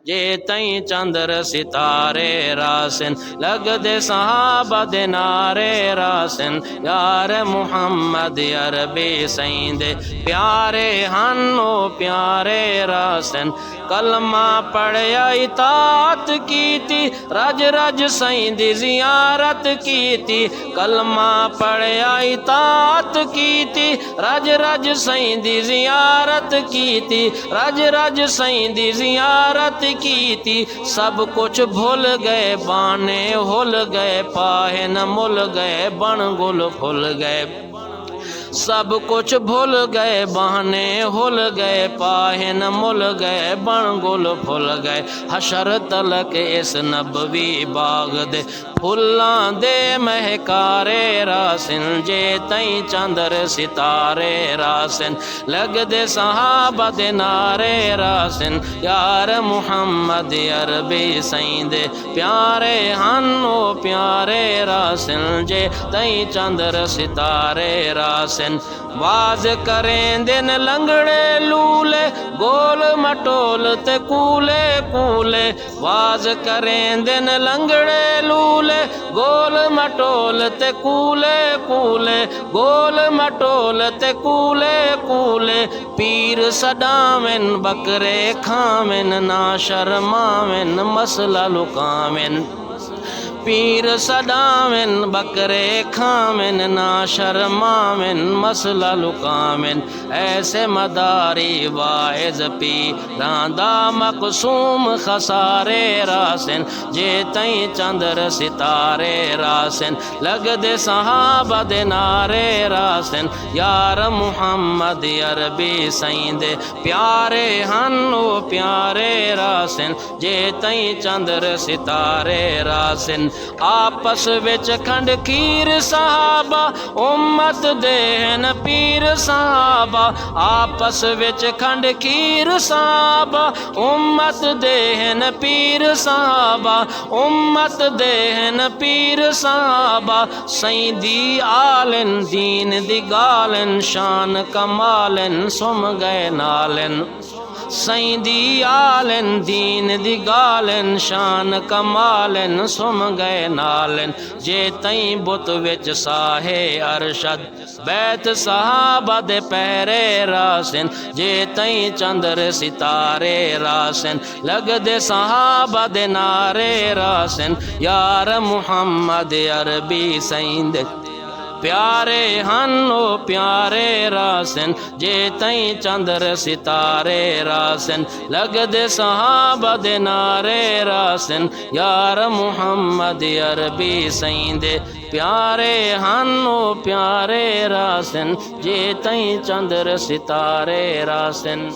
जे तई चंद्र सितारे रासन लगदे सहाबा दे नारे रासन यार मुहम्मद अरबी सईंदे प्यारे हन्नो प्यारे रासन कलमा पढ़या इतात कीती रज रज सईंदी जियारत कीती कलमा पढ़या इतात कीती रज रज सईंदी जियारत कीती रज रज सईंदी जियारत कीती सब कुछ भूल गए बाने हुल गए पाहे न मुल गए बन गुल फुल गए सब कुछ भूल गए बहाने हुल गए पाहिन मुल गए बन गुल फुल गए हशर तलक इस नबवी बाग दे फुल्लां दे महकारे रासिन जे तई चंद्र सितारे रासिन लगदे सहाबा दे नारे रासिन यार मुहम्मद अरबी सईंदे प्यारे हन्नो प्यारे रासिन जे तई चंद्र सितारे रासिन वाज करें दिन लंगड़े लूले गोल मटोल ते कूले कूले वाज करें दिन लंगड़े लूले गोल मटोल ते कूले कूले गोल मटोल ते कूले कूले पीर सदावेन बकरे खावेन ना शर्मावेन मसला लुकावेन पीर सदावेन बकरे खावेन ना शर्मावेन मसला लुकावेन ऐसे मदारी वाइज पी रांदा मकसूम खसारे रासिन जे तई चंद्र सितारे रासिन लगदे सहाबा दे नारे रासिन यार मुहम्मद अरबी सईंदे प्यारे हन्नो प्यारे रासिन जे तई चंद्र सितारे रासिन आपस विच खंड खीर सहाबा उम्मत देहन पीर सहाबा आपस विच खंड खीर सहाबा उम्मत देहन पीर सहाबा उम्मत देहन पीर सहाबा सईंदी आलन दीन दी गालन शान कमालन सुम गए नालन सईंदी आलन दीन दी गालन शान कमालन सुम गए नालन जे तई बुत विच साहे अरशद बैत सहाबा दे पहरे रासिन जे तई चंद्र सितारे रासिन लगदे सहाबा दे नारे रासिन यार मुहम्मद अरबी सईंदे प्यारे हन्नो प्यारे रासिन जे तई चंद्र सितारे रासिन लगदे सहाबा दे नारे रासिन यार मुहम्मद अरबी सईंदे प्यारे हन्नो प्यारे रासिन जे तई चंद्र सितारे रासिन।